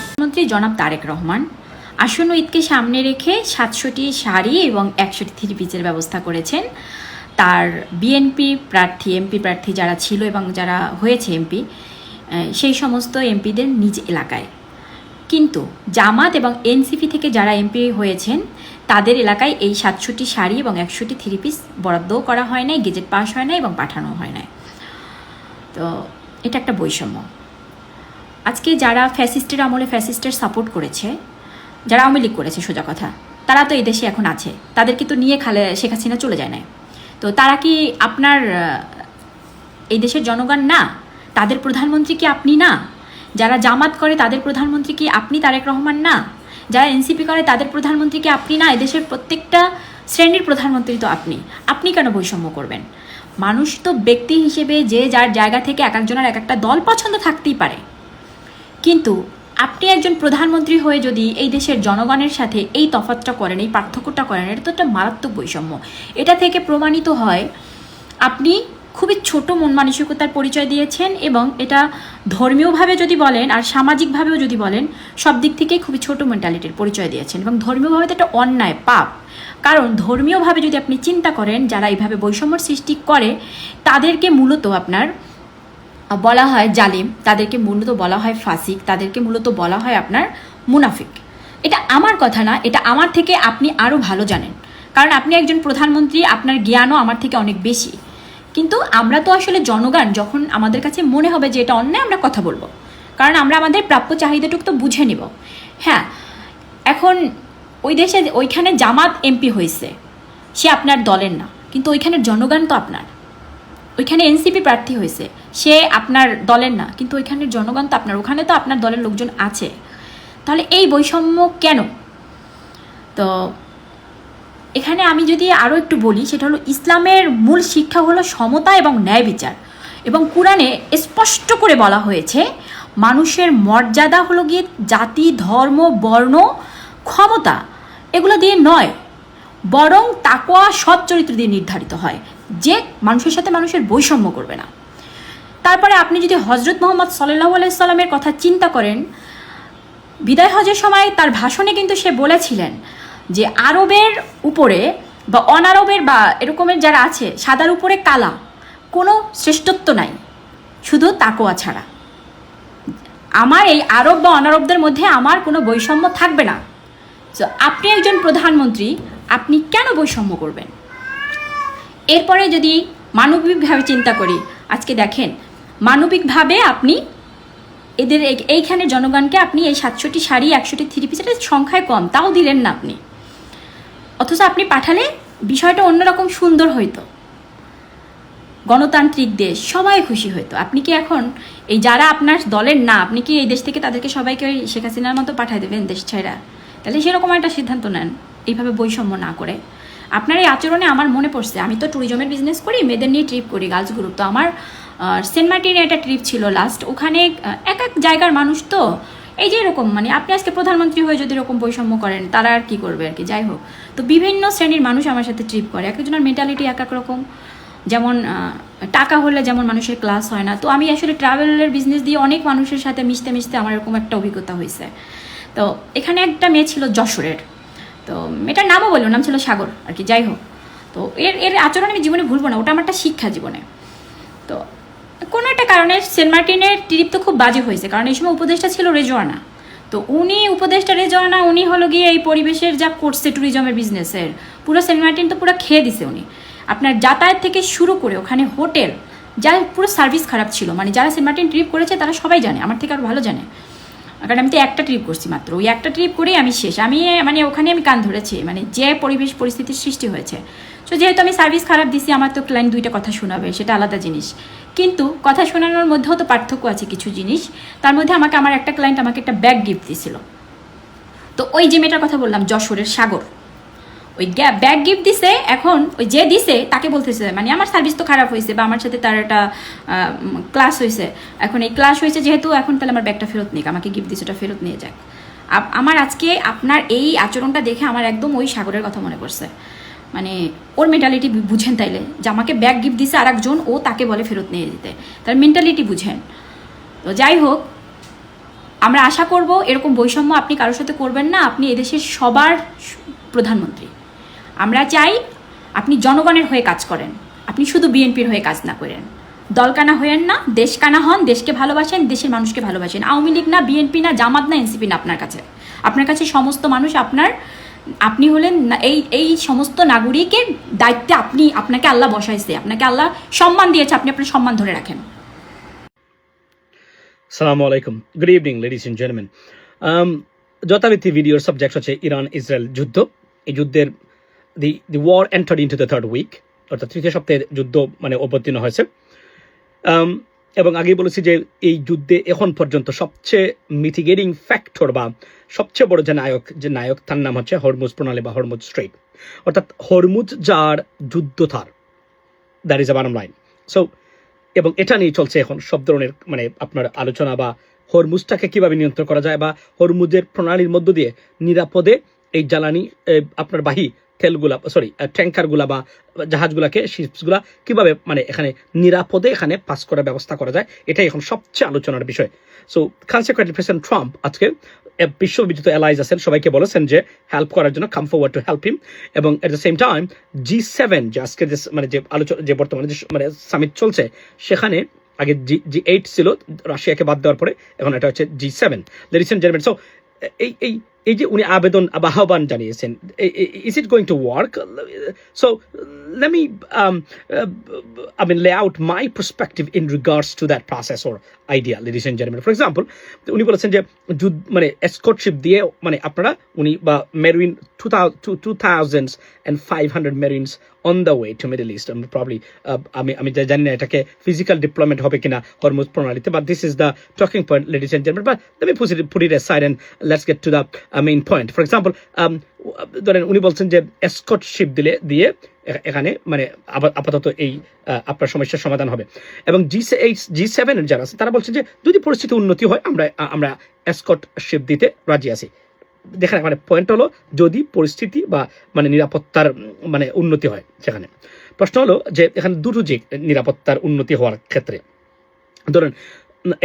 প্রধানমন্ত্রী জনাব তারেক রহমান আসন্ন ঈদকে সামনে রেখে 700টি শাড়ি এবং 100টি থ্রি পিসের ব্যবস্থা করেছেন। তার বিএনপি প্রার্থী এমপি প্রার্থী যারা ছিল এবং যারা হয়েছে এমপি, সেই সমস্ত এমপিদের নিজ এলাকায়। কিন্তু জামাত এবং এনসিপি থেকে যারা এমপি হয়েছেন তাদের এলাকায় এই 700টি শাড়ি এবং 100টি থ্রি পিস বরাদ্দও করা হয় নাই, গেজেট পাস হয় নাই এবং পাঠানো হয় নাই। তো এটা একটা বৈষম্য। আজকে যারা ফ্যাসিস্টের আমলে ফ্যাসিস্টের সাপোর্ট করেছে, যারা আওয়ামী লীগ করেছে সোজা কথা, তারা তো এই দেশে এখন আছে, তাদেরকে তো নিয়ে শেখ হাসিনা চলে যায় না। তো তারা কি আপনার এই দেশের জনগণ না? তাদের প্রধানমন্ত্রী কি আপনি না? যারা জামাত করে তাদের প্রধানমন্ত্রী কি আপনি তারেক রহমান না? যারা এনসিপি করে তাদের প্রধানমন্ত্রী কি আপনি না? এদেশের প্রত্যেকটা শ্রেণীর প্রধানমন্ত্রী তো আপনি কেন বৈষম্য করবেন? মানুষ তো ব্যক্তি হিসেবে যে যার জায়গা থেকে এক একজনের এক একটা দল পছন্দ থাকতেই পারে, কিন্তু আপনি একজন প্রধানমন্ত্রী হয়ে যদি এই দেশের জনগণের সাথে এই তফাৎটা করেন, এই পার্থক্যটা করেন, এটা তো একটা মারাত্মক বৈষম্য। এটা থেকে প্রমাণিত হয় আপনি খুবই ছোট মন মানসিকতার পরিচয় দিয়েছেন, এবং এটা ধর্মীয়ভাবে যদি বলেন আর সামাজিকভাবেও যদি বলেন, সব দিক থেকেই খুবই ছোট মেন্টালিটির পরিচয় দিয়েছেন। এবং ধর্মীয়ভাবে তো একটা অন্যায়, পাপ। কারণ ধর্মীয়ভাবে যদি আপনি চিন্তা করেন, যারা এইভাবে বৈষম্যর সৃষ্টি করে তাদেরকে মূলত আপনার বলা হয় জালিম, তাদেরকে মূলত বলা হয় ফাসিক, তাদেরকে মূলত বলা হয় আপনার মুনাফিক। এটা আমার কথা না, এটা আমার থেকে আপনি আরও ভালো জানেন, কারণ আপনি একজন প্রধানমন্ত্রী, আপনার জ্ঞানও আমার থেকে অনেক বেশি। কিন্তু আমরা তো আসলে জনগণ, যখন আমাদের কাছে মনে হবে যে এটা অন্যায়, আমরা কথা বলবো, কারণ আমরা আমাদের প্রাপ্য চাহিদাটুকু তো বুঝে নিব। হ্যাঁ, এখন ওই দেশে ওইখানে জামাত এমপি হয়েছে, সে আপনার দলের না, কিন্তু ওইখানের জনগণ তো আপনার। ওইখানে এনসিপি প্রার্থী হয়েছে, সে আপনার দলের না, কিন্তু ওইখানের জনগণ তো আপনার, ওখানে তো আপনার দলের লোকজন আছে। তাহলে এই বৈষম্য কেন? তো এখানে আমি যদি আরও একটু বলি, সেটা হলো ইসলামের মূল শিক্ষা হলো সমতা এবং ন্যায় বিচার। এবং কোরআনে স্পষ্ট করে বলা হয়েছে মানুষের মর্যাদা হলো গিয়ে জাতি, ধর্ম, বর্ণ, ক্ষমতা এগুলো দিয়ে নয়, বরং তাকওয়া, সৎ চরিত্র দিয়ে নির্ধারিত হয়, যে মানুষের সাথে মানুষের বৈষম্য করবে না। তারপরে আপনি যদি হজরত মোহাম্মদ সাল্লাল্লাহু আলাইহি সাল্লামের কথা চিন্তা করেন, বিদায় হজের সময় তার ভাষণে কিন্তু সে বলেছিলেন যে আরবের উপরে বা অনারবের বা এরকমের যারা আছে, সাদার উপরে কালা, কোনো শ্রেষ্ঠত্ব নাই, শুধু তাকওয়া ছাড়া। আমার এই আরব বা অনারবদের মধ্যে আমার কোনো বৈষম্য থাকবে না। তো আপনি একজন প্রধানমন্ত্রী, আপনি কেন বৈষম্য করবেন? এরপরে যদি মানবিকভাবে চিন্তা করি, আজকে দেখেন মানবিকভাবে আপনি এদের এইখানে জনগণকে আপনি এই 700টি শাড়ি, 100টি থ্রি পিসের সংখ্যায় কম, তাও দিলেন না আপনি। অথচ আপনি পাঠালে বিষয়টা অন্যরকম সুন্দর হইতো, গণতান্ত্রিক দেশ, সবাই খুশি হইতো। আপনি কি এখন এই যারা আপনার দলের না, আপনি কি এই দেশ থেকে তাদেরকে সবাইকে ওই শেখ হাসিনার মতো পাঠাই দেবেন দেশ ছেড়া? তাহলে সেরকম একটা সিদ্ধান্ত নেন, এইভাবে বৈষম্য না করে। আপনার এই আচরণে আমার মনে পড়ছে, আমি তো ট্যুরিজমের বিজনেস করি, মেয়েদের নিয়ে ট্রিপ করি, গার্লস গ্রুপ। তো আমার সেন্ট মার্টিনে একটা ট্রিপ ছিল লাস্ট। ওখানে এক এক জায়গার মানুষ তো এই যে এরকম, মানে আপনি আজকে প্রধানমন্ত্রী হয়ে যদি এরকম বৈষম্য করেন, তারা আর কি করবে আর কি। যাই হোক, তো বিভিন্ন শ্রেণীর মানুষ আমার সাথে ট্রিপ করে, এক একজনের মেন্টালিটি এক এক রকম। যেমন টাকা হলে যেমন মানুষের ক্লাস হয় না, তো আমি আসলে ট্রাভেলের বিজনেস দিয়ে অনেক মানুষের সাথে মিশতে মিশতে আমার এরকম একটা অভিজ্ঞতা হয়েছে। তো এখানে একটা মেয়ে ছিল যশোরের, তো মেয়েটার নামও বললো, নাম ছিল সাগর আর কি। যাই হোক, তো এর আচরণ আমি জীবনে ভুলবো না, ওটা আমার একটা শিক্ষা জীবনে। তো কোনো একটা কারণে সেন্ট মার্টিনের ট্রিপ তো খুব বাজে হয়েছে, কারণ এই সময় উপদেষ্টা ছিল রেজওয়ানা। তো উনি উপদেষ্টা রেজওয়ানা, উনি হলো গিয়ে এই পরিবেশের যা করছে ট্যুরিজমের বিজনেসের, পুরো সেন্ট মার্টিন তো পুরো খেয়ে দিছে উনি। আপনার যাতায়াত থেকে শুরু করে ওখানে হোটেল, যা পুরো সার্ভিস খারাপ ছিল। মানে যারা সেন্ট মার্টিন ট্রিপ করেছে তারা সবাই জানে, আমার থেকে আরও ভালো জানে, কারণ আমি তো একটা ট্রিপ করছি মাত্র। ওই একটা ট্রিপ করেই আমি শেষ। আমি মানে ওখানে আমি কান ধরেছি, মানে যে পরিবেশ পরিস্থিতির সৃষ্টি হয়েছে। তো যেহেতু আমি সার্ভিস খারাপ দিছি, আমার তো ক্লায়েন্ট দুইটা কথা শোনাবে, সেটা আলাদা জিনিস। কিন্তু কথা শোনানোর মধ্যেও তো পার্থক্য আছে কিছু জিনিস। তার মধ্যে আমার একটা ক্লায়েন্ট আমাকে একটা ব্যাগ গিফট দিয়েছিল। তো ওই যে মেয়েটার কথা বললাম, যশোরের সাগর, ওই ব্যাগ গিফট দিছে। এখন ওই যে দিছে তাকে বলতেছে, মানে আমার সার্ভিস তো খারাপ হয়েছে বা আমার সাথে তার একটা ক্লাস হয়েছে, এখন এই ক্লাস হয়েছে যেহেতু, এখন তাহলে আমার ব্যাগটা ফেরত নিক, আমাকে গিফট দিছে ওটা ফেরত নিয়ে যাক। আমার আজকে আপনার এই আচরণটা দেখে আমার একদম ওই সাগরের কথা মনে পড়ছে। মানে ওর মেন্টালিটি বুঝেন তাইলে, যে আমাকে ব্যাগ গিফট দিছে আর একজন, ও তাকে বলে ফেরত নিয়ে দিতে, তার মেন্টালিটি বুঝেন। তো যাই হোক, আমরা আশা করব এরকম বৈষম্য আপনি কারোর সাথে করবেন না। আপনি এদেশের সবার প্রধানমন্ত্রী। আমরা চাই আপনি জনগণের হয়ে কাজ করেন, আপনি শুধু বিএনপির হয়ে কাজ না করেন। দলকানা হয়েন না, দেশকানা হন, দেশকে ভালোবাসেন, দেশের মানুষকে ভালোবাসেন। আওয়ামী লীগ না, বিএনপি না, জামাত না, এনসিপি না, আপনার কাছে সমস্ত মানুষ আপনি হলেন এই সমস্ত নাগরিকের দায়িত্বে আপনাকে আল্লাহ বসাইছে, আপনাকে আল্লাহ সম্মান দিয়েছে, আপনি আপনার সম্মান ধরে রাখেন। Assalamu alaikum. Good evening, ladies and gentlemen. যথারীতি ভিডিওর সাবজেক্ট হচ্ছে ইরান ইসরায়েল যুদ্ধ। এই যুদ্ধের the war entered into the third week, অর্থাৎ তৃতীয় সপ্তাহের যুদ্ধ মানে অবতীর্ণ হয়েছে। এবং আগেই বলেছি যে এই যুদ্ধে এখন পর্যন্ত সবচেয়ে মিটিগেটিং ফ্যাক্টর বা সবচেয়ে বড় যে নায়ক তার নাম হচ্ছে হরমুজ প্রণালী বা হরমুজ স্ট্রেইট, অর্থাৎ হরমুজ যার যুদ্ধ তার, that is a বাটম line. So এবং এটা নিয়ে চলছে এখন সব ধরনের মানে আপনার আলোচনা, বা হরমুজটাকে কিভাবে নিয়ন্ত্রণ করা যায়, বা হরমুজের প্রণালীর মধ্য দিয়ে নিরাপদে এই জ্বালানি আপনার বাহী তেলগুলা ট্যাঙ্কারগুলা বা জাহাজগুলাকে শিপসগুলা কিভাবে মানে এখানে নিরাপদে এখানে পাস করার ব্যবস্থা করা যায়, এটাই এখন সবচেয়ে আলোচনার বিষয়। সো কনসিকুয়েন্টলি প্রেসিডেন্ট ট্রাম্প আজকে বিশ্ববিজিত অ্যালাইজ আছেন, সবাইকে বলেছেন যে হেল্প করার জন্য, come forward to help him. এবং at the same time G7 যে আজকে মানে যে আলোচনা, যে বর্তমানে যে মানে সামিট চলছে, সেখানে আগে G8 ছিল রাশিয়াকে বাদ দেওয়ার পরে, এখন এটা হচ্ছে G7, ladies and gentleman. So এই যে উনি আবেদন বা আহ্বান জানিয়েছেন, is it going to work? So let me lay out my perspective in regards to that process or idea, ladies and gentlemen. For example, উনি বলেছেন যে মানে এসকর্টশিপ দিয়ে মানে আপনারা উনি বা marine 2,500 মেরিনস on the way to Middle East, and probably আমি জানি না এটাকে ফিজিক্যাল ডিপ্লয়মেন্ট হবে কিনা Hormuz প্রণালীতে, but this is the talking point, ladies and gentlemen. But let me put it aside and let's get to the main point. For example, ধরেন উনি বলছেন যে এসকর্টশিপ দিয়ে এখানে মানে আপাতত এই আপনার সমস্যার সমাধান হবে। এবং G7 এর যারা আছে তারা বলছেন যে যদি পরিস্থিতি উন্নতি হয় আমরা এসকর্টশিপ দিতে রাজি আছি। দেখেন মানে পয়েন্ট হলো যদি পরিস্থিতি বা মানে নিরাপত্তার মানে উন্নতি হয় সেখানে। প্রশ্ন হলো যে এখানে দুটো যে নিরাপত্তার উন্নতি হওয়ার ক্ষেত্রে ধরেন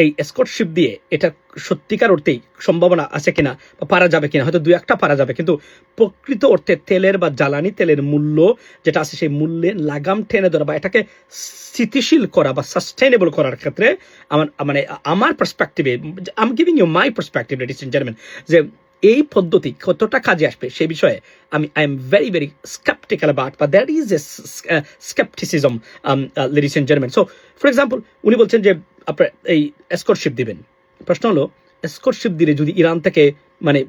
এই এসকর্টশিপ দিয়ে এটা সত্যিকার অর্থেই সম্ভাবনা আছে কিনা বা পারা যাবে কিনা, হয়তো 2-1টা পারা যাবে, কিন্তু প্রকৃত অর্থে তেলের বা জ্বালানি তেলের মূল্য যেটা আছে সেই মূল্যে লাগাম টেনে ধরা বা এটাকে স্থিতিশীল করা বা সাস্টেইনেবল করার ক্ষেত্রে আমার পার্সপেক্টিভে, I am giving you my perspective, ladies and gentleman, যে এই পদ্ধতি কতটা কাজে আসবে সে বিষয়ে I am very very sceptical about, বা that is a scepticism, ladies and gentleman. So for example উনি বলছেন যে আপনার এই এসকর্টশিপ দিবেন। প্রশ্ন হলো এসকর্টশিপ দিলে যদি ইরান থেকে মানে